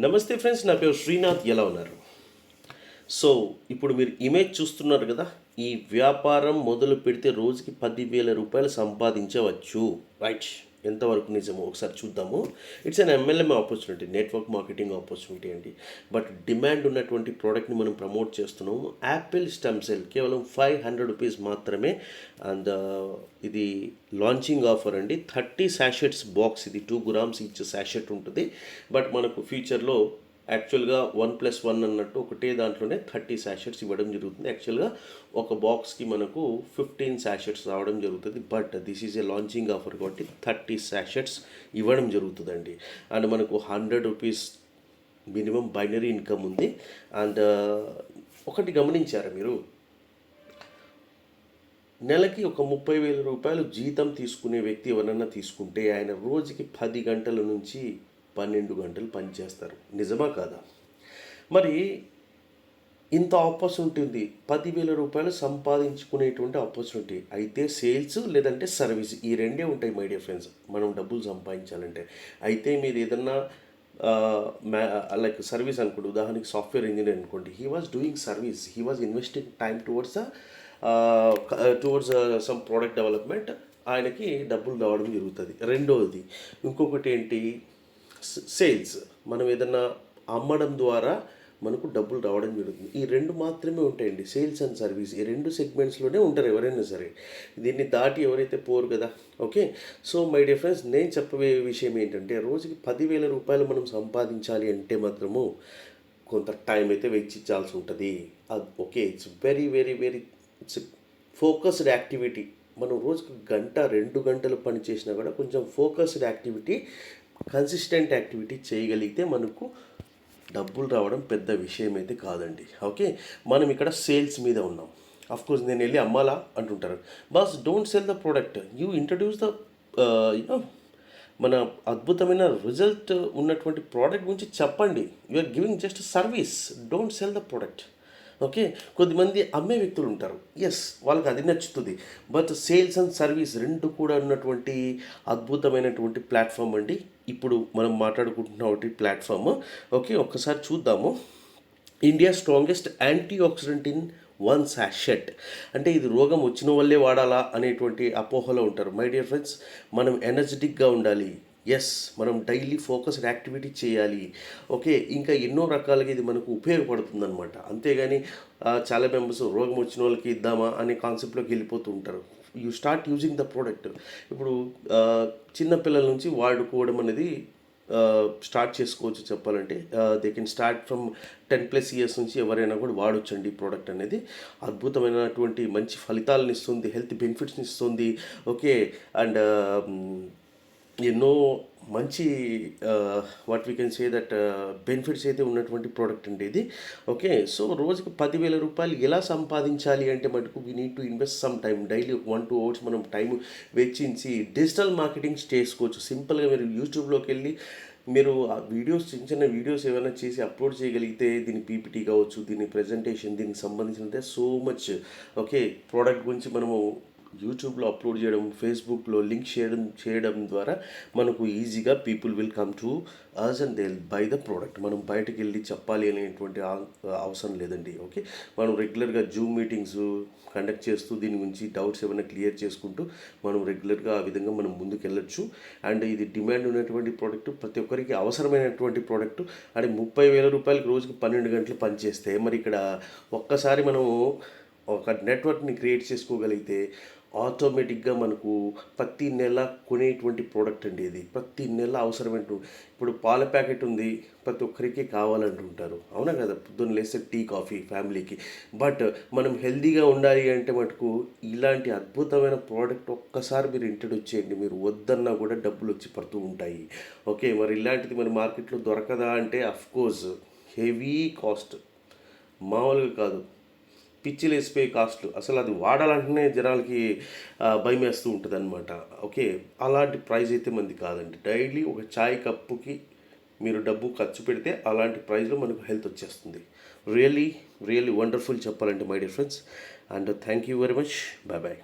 నమస్తే ఫ్రెండ్స్, నా పేరు శ్రీనాథ్. ఎలా ఉన్నారు? సో ఇప్పుడు మీరు ఇమేజ్ చూస్తున్నారు కదా. ఈ వ్యాపారం మొదలు పెడితే రోజుకి 10,000 రూపాయలు సంపాదించవచ్చు. రైట్, ఎంతవరకు నిజమో ఒకసారి చూద్దాము. It's an MLM opportunity, network marketing opportunity అండి. బట్ డిమాండ్ ఉన్నటువంటి ప్రోడక్ట్ని మనం ప్రమోట్ చేస్తున్నాము. యాపిల్ స్టెమ్ సెల్ కేవలం 500 రూపీస్ మాత్రమే. అండ్ ఇది లాంచింగ్ ఆఫర్ అండి. 30 శాషెట్స్ బాక్స్, ఇది 2 grams ఈచ్ శాషెట్ ఉంటుంది. బట్ మనకు ఫ్యూచర్లో యాక్చువల్గా 1+1 అన్నట్టు ఒకటే దాంట్లోనే 30 శాషెట్స్ ఇవ్వడం జరుగుతుంది. యాక్చువల్గా ఒక బాక్స్కి మనకు 15 శాషెట్స్ రావడం జరుగుతుంది. But this is a launching offer కాబట్టి 30 శాషెట్స్ ఇవ్వడం జరుగుతుందండి. అండ్ మనకు 100 రూపీస్ మినిమం బైనరీ ఇన్కమ్ ఉంది. అండ్ ఒకటి గమనించారా మీరు, నెలకి ఒక 30,000 రూపాయలు జీతం తీసుకునే వ్యక్తి ఎవరన్నా తీసుకుంటే ఆయన రోజుకి 10 గంటల నుంచి 12 గంటలు పనిచేస్తారు. నిజమా కాదా? మరి ఇంత ఆపర్చునిటీ ఉంది, 10,000 రూపాయలు సంపాదించుకునేటువంటి ఆపర్చునిటీ. అయితే సేల్స్ లేదంటే సర్వీస్, ఈ రెండే ఉంటాయి మై డియర్ ఫ్రెండ్స్, మనం డబ్బులు సంపాదించాలంటే. అయితే మీరు ఏదన్నా లైక్ సర్వీస్ అనుకోండి, ఉదాహరణకి సాఫ్ట్వేర్ ఇంజనీర్ అనుకోండి, he was doing service, he was investing time towards some product development, ఆయనకి డబ్బులు రావడం జరుగుతుంది. రెండవది ఇంకొకటి ఏంటి, సేల్స్, మనం ఏదన్నా అమ్మడం ద్వారా మనకు డబ్బులు రావడం జరుగుతుంది. ఈ రెండు మాత్రమే ఉంటాయండి, సేల్స్ అండ్ సర్వీస్. ఈ రెండు సెగ్మెంట్స్లోనే ఉంటారు ఎవరైనా సరే. దీన్ని దాటి ఎవరైతే పోరు కదా. Okay, so my dear friends, నేను చెప్పే విషయం ఏంటంటే, రోజుకి 10,000 రూపాయలు మనం సంపాదించాలి అంటే మాత్రము కొంత టైం అయితే వెచ్చించాల్సి ఉంటుంది. Okay, it's very very very it's focused activity. మనం రోజుకి 1-2 గంటలు పని చేసినా కూడా కొంచెం ఫోకస్డ్ యాక్టివిటీ, కన్సిస్టెంట్ యాక్టివిటీ చేయగలిగితే మనకు డబ్బులు రావడం పెద్ద విషయం అయితే కాదండి. ఓకే, మనం ఇక్కడ సేల్స్ మీద ఉన్నాం. కోర్స్ నేను వెళ్ళి అమ్మాలా అంటుంటారు. బస్ don't sell the product, you introduce the you know మన అద్భుతమైన రిజల్ట్ ఉన్నటువంటి ప్రోడక్ట్ గురించి చెప్పండి. You are giving just service, don't sell the product. Okay, కొద్దిమంది అమ్మే వ్యక్తులు ఉంటారు, ఎస్ వాళ్ళకి అది నచ్చుతుంది. బట్ సేల్స్ అండ్ సర్వీస్ రెండు కూడా ఉన్నటువంటి అద్భుతమైనటువంటి ప్లాట్ఫామ్ అండి. ఇప్పుడు మనం మాట్లాడుకుంటున్న ఒకటి ప్లాట్ఫామ్. ఓకే, ఒక్కసారి చూద్దాము. India strongest anti oxidant in 1 sachet. అంటే ఇది రోగం వచ్చిన వల్లే వాడాలా అనేటువంటి అపోహలో ఉంటారు. మై డియర్ ఫ్రెండ్స్, మనం ఎనర్జెటిక్గా ఉండాలి. ఎస్, మనం డైలీ ఫోకస్డ్ యాక్టివిటీ చేయాలి. ఓకే, ఇంకా ఎన్నో రకాలుగా ఇది మనకు ఉపయోగపడుతుంది అనమాట. అంతేగాని చాలా మెంబర్స్ రోగం వచ్చిన వాళ్ళకి ఇద్దామా అనే కాన్సెప్ట్లోకి వెళ్ళిపోతూ ఉంటారు. You start using the product. ఇప్పుడు చిన్నపిల్లల నుంచి వాడుకోవడం అనేది స్టార్ట్ చేసుకోవచ్చు. చెప్పాలంటే they can start from 10+ years నుంచి ఎవరైనా కూడా వాడొచ్చండి. ఈ ప్రోడక్ట్ అనేది అద్భుతమైనటువంటి మంచి ఫలితాలను ఇస్తుంది, హెల్త్ బెనిఫిట్స్ని ఇస్తుంది. ఓకే, అండ్ ఎన్నో మంచి what we can say that benefits అయితే ఉన్నటువంటి ప్రోడక్ట్ అండి ఇది. ఓకే, సో రోజుకి 10,000 రూపాయలు ఎలా సంపాదించాలి అంటే మటుకు we need to invest some time. Daily 1-2 hours మనం టైం వెచ్చించి డిజిటల్ మార్కెటింగ్ చేసుకోవచ్చు. సింపుల్గా మీరు యూట్యూబ్లోకి వెళ్ళి మీరు ఆ వీడియోస్, చిన్న చిన్న వీడియోస్ ఏమైనా చేసి అప్లోడ్ చేయగలిగితే, దీని పీపీటీ కావచ్చు, దీని ప్రజెంటేషన్, దీనికి సంబంధించినంతే సో మచ్. ఓకే, ప్రోడక్ట్ గురించి మనము యూట్యూబ్లో అప్లోడ్ చేయడం, ఫేస్బుక్లో లింక్ చేయడం ద్వారా మనకు ఈజీగా people will come to us and they will buy the product. మనం బయటకు వెళ్ళి చెప్పాలి అనేటువంటి అవసరం లేదండి. ఓకే, మనం రెగ్యులర్గా జూమ్ మీటింగ్స్ కండక్ట్ చేస్తూ దీని గురించి డౌట్స్ ఏమైనా క్లియర్ చేసుకుంటూ మనం రెగ్యులర్గా ఆ విధంగా మనం ముందుకు వెళ్ళొచ్చు. అండ్ ఇది డిమాండ్ ఉన్నటువంటి ప్రోడక్ట్, ప్రతి ఒక్కరికి అవసరమైనటువంటి ప్రోడక్ట్. అంటే 30,000 రూపాయలకి రోజుకి 12 గంటలు పనిచేస్తే, మరి ఇక్కడ ఒక్కసారి మనము ఒక నెట్వర్క్ని క్రియేట్ చేసుకోగలిగితే ఆటోమేటిక్గా మనకు ప్రతి నెల కొనేటువంటి ప్రోడక్ట్ అండి ఇది. ప్రతి నెల అవసరమైన, ఇప్పుడు పాల ప్యాకెట్ ఉంది, ప్రతి ఒక్కరికి కావాలంటుంటారు, అవునా కదా? పొద్దున్న లేస్తే టీ కాఫీ ఫ్యామిలీకి. బట్ మనం హెల్తీగా ఉండాలి అంటే మటుకు ఇలాంటి అద్భుతమైన ప్రోడక్ట్ ఒక్కసారి మీరు ఇంట్రడ్యూస్ చేయండి, మీరు వద్దన్నా కూడా డబ్బులు వచ్చి పడుతూ ఉంటాయి. ఓకే, మరి ఇలాంటిది మరి మార్కెట్లో దొరకదా అంటే అఫ్కోర్స్ హెవీ కాస్ట్, మామూలుగా కాదు, పిచ్చిలు వేసిపోయే కాస్ట్లు. అసలు అది వాడాలంటేనే జనాలకి భయం వేస్తూ ఉంటుంది అనమాట. ఓకే, అలాంటి ప్రైస్ అయితే మంది కాదండి. డైలీ ఒక చాయ్ కప్పుకి మీరు డబ్బు ఖర్చు పెడితే అలాంటి ప్రైస్లో మనకు హెల్త్ వచ్చేస్తుంది. రియల్లీ రియల్లీ వండర్ఫుల్ చెప్పాలంటే my dear friends. And thank you very much. Bye bye.